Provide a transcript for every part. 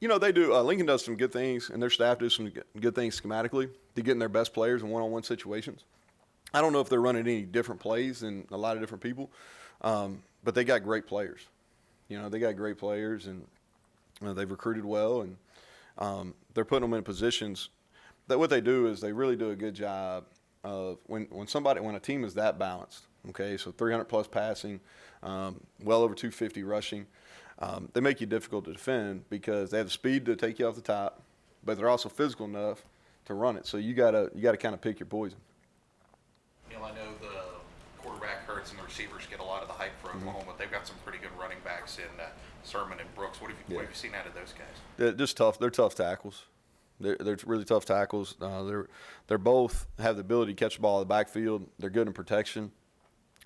They do. Lincoln does some good things, and their staff does some good things schematically to getting their best players in one-on-one situations. I don't know if they're running any different plays than a lot of different people, but they got great players. They got great players, and they've recruited well, and they're putting them in positions that what they do is they really do a good job of when a team is that balanced. Okay, so 300-plus passing, well over 250 rushing. They make you difficult to defend because they have the speed to take you off the top, but they're also physical enough to run it. So you gotta kind of pick your poison. Neal, I know the quarterback Hurts and the receivers get a lot of the hype for Oklahoma, but they've got some pretty good running backs in Sermon and Brooks. What have you seen out of those guys? They're just tough. They're tough tackles. They're really tough tackles. They're both have the ability to catch the ball in the backfield. They're good in protection.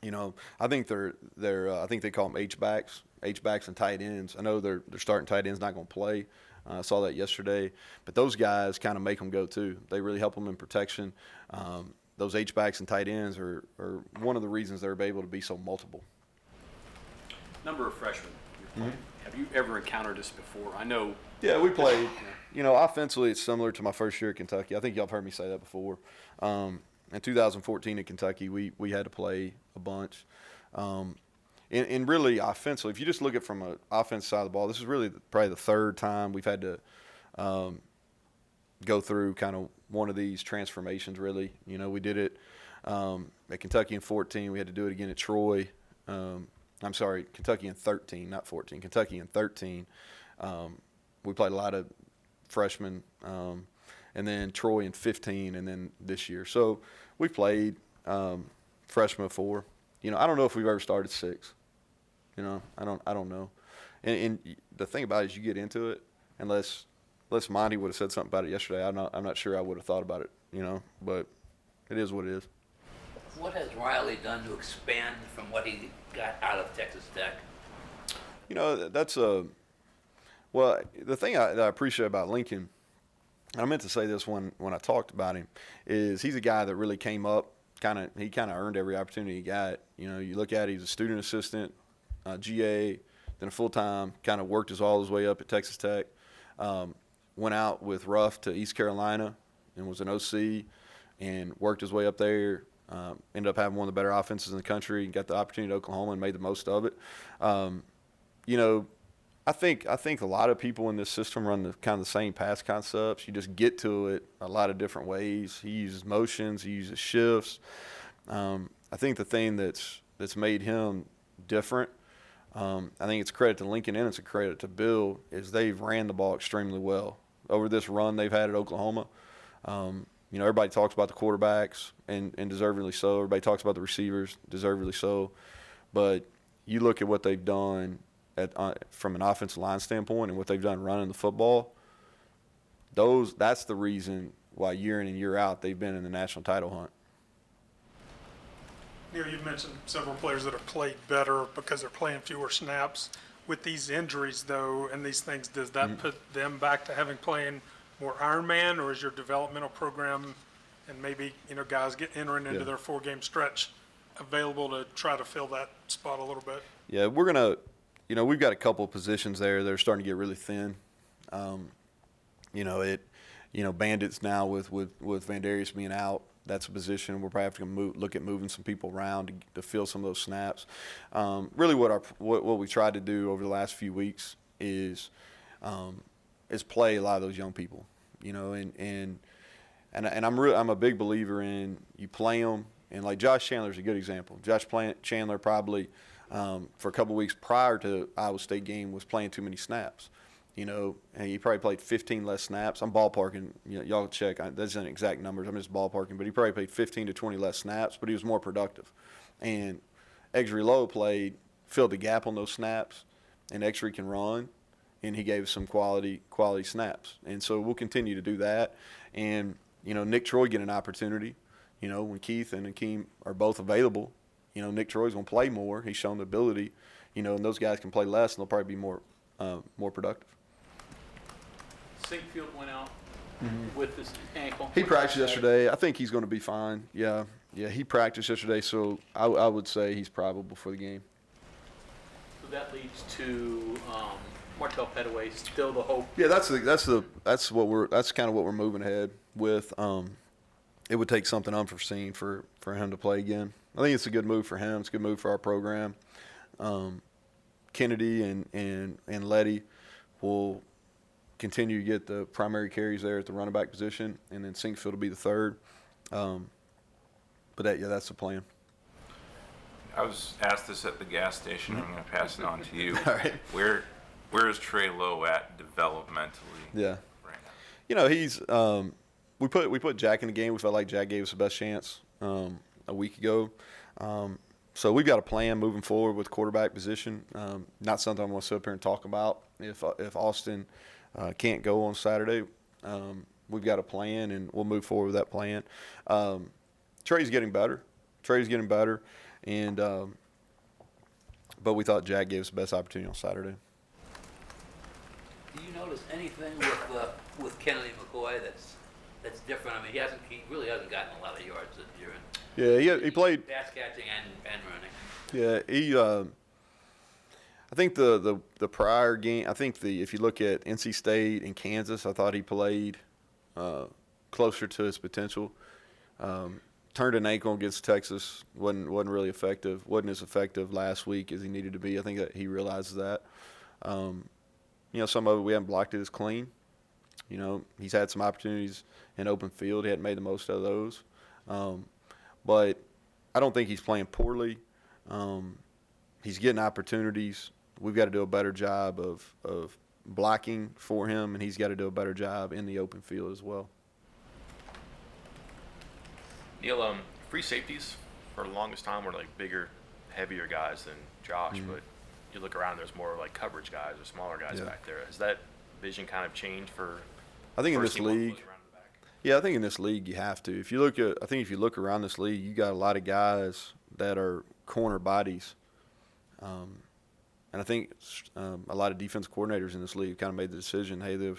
I think I think they call them H-backs and tight ends. I know their starting tight end's not going to play. I saw that yesterday. But those guys kind of make them go too. They really help them in protection. Those H-backs and tight ends are one of the reasons they're able to be so multiple. Number of freshmen you're playing. Have you ever encountered this before? I know. Yeah, we played. Offensively, it's similar to my first year at Kentucky. I think y'all have heard me say that before. In 2014 at Kentucky, we had to play a bunch. And really, offensively, if you just look at it from an offensive side of the ball, this is really probably the third time we've had to go through kind of one of these transformations, really. We did it at Kentucky in 14. We had to do it again at Troy. I'm sorry, Kentucky in 13, not 14. Kentucky in 13. We played a lot of freshmen, and then Troy in 15, and then this year. So we played freshmen before. I don't know if we've ever started 6. I don't know. And the thing about it is you get into it, unless Monty would have said something about it yesterday, I'm not sure I would have thought about it, but it is what it is. What has Riley done to expand from what he got out of Texas Tech? That's well, the thing that I appreciate about Lincoln, and I meant to say this when I talked about him, is he's a guy that really came up, he kind of earned every opportunity he got. You look at it, he's a student assistant, GA, then a full-time, kind of worked all his way up at Texas Tech, went out with Ruff to East Carolina and was an OC and worked his way up there. Ended up having one of the better offenses in the country, got the opportunity at Oklahoma and made the most of it. I think a lot of people in this system run the kind of the same pass concepts. You just get to it a lot of different ways. He uses motions, he uses shifts. I think the thing that's made him different, I think it's a credit to Lincoln and it's a credit to Bill, is they've ran the ball extremely well over this run they've had at Oklahoma. Everybody talks about the quarterbacks, and deservedly so. Everybody talks about the receivers, deservedly so. But you look at what they've done from an offensive line standpoint and what they've done running the football, that's the reason why year in and year out they've been in the national title hunt. Neal, you mentioned several players that have played better because they're playing fewer snaps. With these injuries, though, and these things, does that put them back to having playing more Ironman, or is your developmental program and maybe guys entering into their 4-game stretch available to try to fill that spot a little bit? Yeah, we're gonna, we've got a couple of positions there that are starting to get really thin. Bandits now with Vandarius being out, that's a position we're probably have to look at moving some people around to fill some of those snaps. Really, what we tried to do over the last few weeks is play a lot of those young people, and I'm a big believer in you play them, and like Josh Chandler's a good example. Josh Chandler probably for a couple of weeks prior to Iowa State game was playing too many snaps, and he probably played 15 less snaps. I'm ballparking, y'all check. That's not exact numbers. I'm just ballparking, but he probably played 15 to 20 less snaps, but he was more productive. And Exery Lowe filled the gap on those snaps, and Exery can run. And he gave us some quality snaps. And so we'll continue to do that. And, Nick Troy get an opportunity. When Keith and Akeem are both available, Nick Troy's going to play more. He's shown the ability, and those guys can play less, and they'll probably be more productive. Sinkfield went out with his ankle. He practiced yesterday. I think he's going to be fine. Yeah, he practiced yesterday, so I would say he's probable for the game. So that leads to Martell Petaway still the hope? Yeah, that's kind of what we're moving ahead with. It would take something unforeseen for him to play again. I think it's a good move for him. It's a good move for our program. Kennedy and Letty will continue to get the primary carries there at the running back position, and then Sinkfield will be the third. But that's the plan. I was asked this at the gas station. I'm going to pass it on to you. All right. Where is Trey Lowe at developmentally? Yeah. Right now? You know, he's we put Jack in the game. We felt like Jack gave us the best chance a week ago. So we've got a plan moving forward with quarterback position. Not something I'm going to sit up here and talk about. If Austin can't go on Saturday, we've got a plan, and we'll move forward with that plan. Trey's getting better. And but we thought Jack gave us the best opportunity on Saturday. Do you notice anything with Kennedy McCoy that's different? I mean, he really hasn't gotten a lot of yards this year. Yeah, he played. Pass catching and running. Yeah, I think the prior game. I think if you look at NC State and Kansas, I thought he played closer to his potential. Turned an ankle against Texas. wasn't really effective. Wasn't as effective last week as he needed to be. I think that he realizes that. Some of it we haven't blocked it as clean. He's had some opportunities in open field. He hadn't made the most out of those. But I don't think he's playing poorly. He's getting opportunities. We've got to do a better job of blocking for him, and he's got to do a better job in the open field as well. Neal, free safeties for the longest time were like bigger, heavier guys than Josh, but you look around, there's more like coverage guys or smaller guys back there. Has that vision kind of changed for? I think in first this team one league, goes around the back? Yeah, I think in this league you have to. If you look around this league, you got a lot of guys that are corner bodies, and I think a lot of defense coordinators in this league kind of made the decision, hey, they're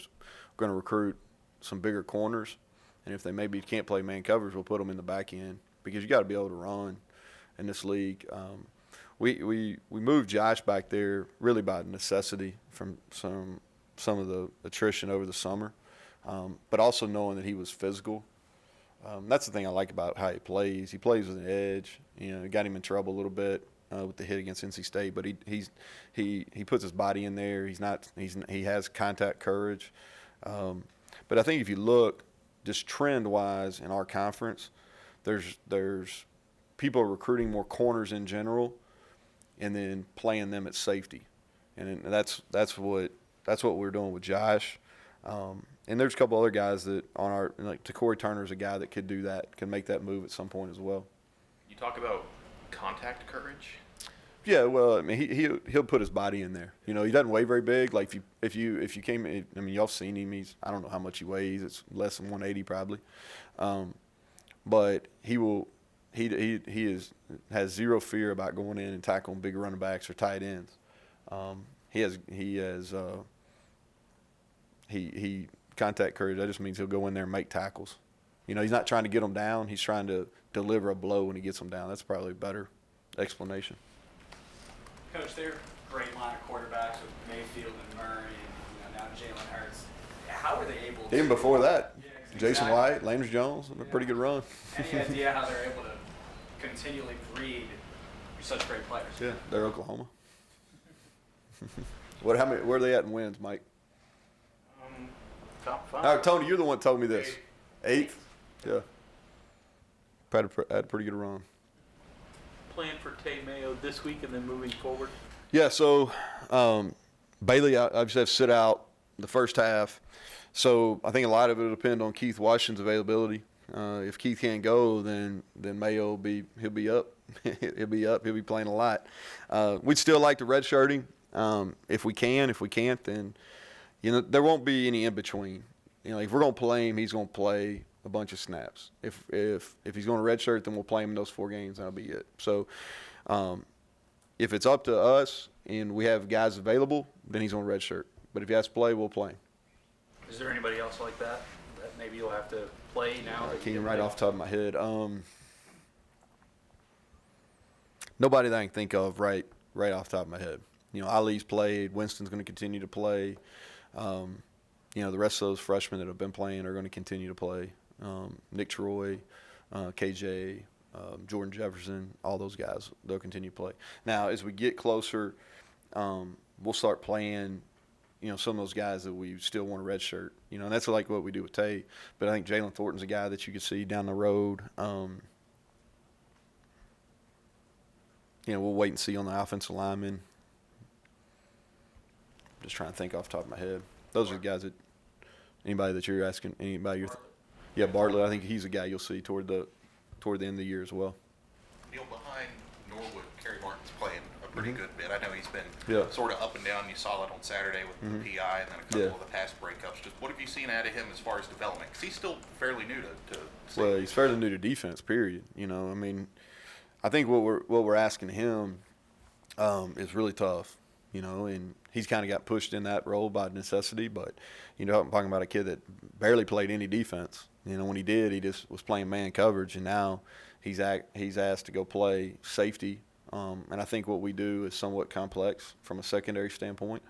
going to recruit some bigger corners, and if they maybe can't play man coverage, we'll put them in the back end because you got to be able to run in this league. We moved Josh back there really by necessity from some of the attrition over the summer. But also knowing that he was physical. That's the thing I like about how he plays. He plays with an edge. It got him in trouble a little bit with the hit against NC State, but he puts his body in there. He has contact courage. But I think if you look just trend-wise in our conference, there's people recruiting more corners in general, and then playing them at safety, and that's what we're doing with Josh. And there's a couple other guys that on our, like Corey Turner's a guy that could do that, can make that move at some point as well. You talk about contact courage. Yeah, well, I mean, he'll put his body in there. He doesn't weigh very big. Like if you came, I mean, y'all seen him. I don't know how much he weighs. It's less than 180 probably, but he has zero fear about going in and tackling big running backs or tight ends. He contact courage. That just means he'll go in there and make tackles. He's not trying to get them down. He's trying to deliver a blow when he gets them down. That's probably a better explanation. Coach, they're a great line of quarterbacks with Mayfield and Murray and now Jalen Hurts. How are they able to? Even before that, Yeah, Jason exactly. White, Landry Jones, a pretty good run. Any idea how they're able to continually breed such great players? Yeah, they're Oklahoma. Where are they at in wins, Mike? Top All 5. right, Tony, you're the one that told me this. 8th? Yeah. Had a pretty good run. Plan for Tay Mayo this week and then moving forward. Yeah, so Bailey, I just have to sit out the first half. So I think a lot of it will depend on Keith Washington's availability. If Keith can't go, then Mayo he'll be up. He'll be playing a lot. We'd still like to redshirt him if we can. If we can't, then there won't be any in between. If we're gonna play him, he's gonna play a bunch of snaps. If he's going to redshirt, then we'll play him in those 4 games. That'll be it. So, if it's up to us and we have guys available, then he's on redshirt. But if he has to play, we'll play him. Is there anybody else like that maybe you'll have to play now? I can't right off the top of my head. Nobody that I can think of right off the top of my head. Ali's played. Winston's going to continue to play. The rest of those freshmen that have been playing are going to continue to play. Nick Troy, KJ, Jordan Jefferson, all those guys, they'll continue to play. Now, as we get closer, we'll start playing, some of those guys that we still want to redshirt. And that's like what we do with Tate. But I think Jalen Thornton's a guy that you could see down the road. We'll wait and see on the offensive lineman. Just trying to think off the top of my head. Those are the guys that anybody that you're asking, Bartlett. I think he's a guy you'll see toward the end of the year as well. Neal, behind Norwood, Kerry Martin's playing a pretty good bit. I know he's been Yeah. sort of up and down. You saw that on Saturday with the PI and then a couple of the pass breakups. Just what have you seen out of him as far as development? Because he's still fairly new to Well, he's fairly new to defense, period. I think what we're asking him is really tough, and he's kind of got pushed in that role by necessity. But, I'm talking about a kid that barely played any defense. When he did, he just was playing man coverage, and now he's asked to go play safety. And I think what we do is somewhat complex from a secondary standpoint.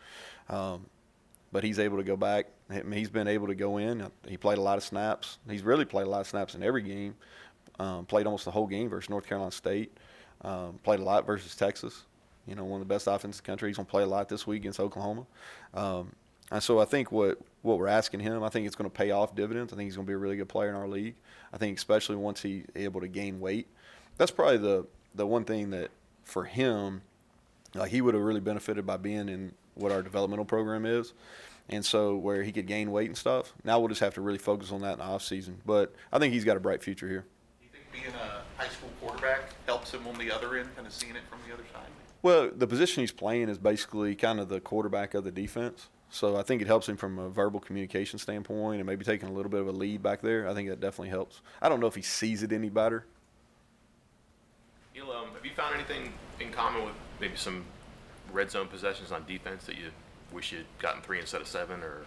But he's able to go back. He's been able to go in. He played a lot of snaps. He's really played a lot of snaps in every game. Played almost the whole game versus North Carolina State. Played a lot versus Texas. One of the best offenses in the country. He's going to play a lot this week against Oklahoma. And so I think what we're asking him, I think it's going to pay off dividends. I think he's going to be a really good player in our league. I think especially once he's able to gain weight. That's probably the one thing that for him, he would have really benefited by being in what our developmental program is. And so where he could gain weight and stuff. Now we'll just have to really focus on that in the offseason. But I think he's got a bright future here. Do you think being a high school quarterback helps him on the other end, kind of seeing it from the other side? Well, the position he's playing is basically kind of the quarterback of the defense. So I think it helps him from a verbal communication standpoint and maybe taking a little bit of a lead back there. I think that definitely helps. I don't know if he sees it any better. Neal, have you found anything in common with maybe some red zone possessions on defense that you wish you'd gotten 3 instead of 7 or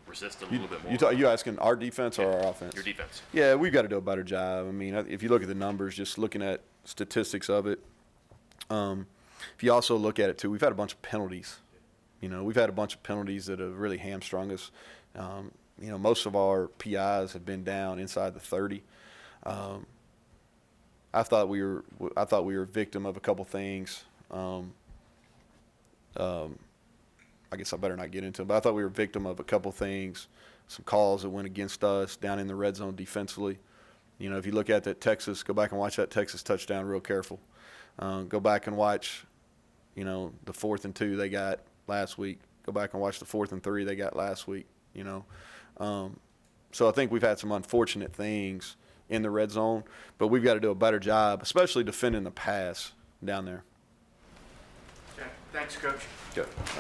resisted a little bit more? You asking our defense or our offense? Your defense. Yeah, we've got to do a better job. If you look at the numbers, just looking at statistics of it, if you also look at it, too, we've had a bunch of penalties. We've had a bunch of penalties that have really hamstrung us. Most of our PIs have been down inside the 30. I thought we were a victim of a couple things. I guess I better not get into it, but I thought we were a victim of a couple things, some calls that went against us down in the red zone defensively. If you look at that Texas, go back and watch that Texas touchdown real careful. Go back and watch, the 4th and 2 they got last week. Go back and watch the 4th and 3 they got last week, So I think we've had some unfortunate things in the red zone, but we've got to do a better job, especially defending the pass down there. Okay. Thanks, Coach. Good.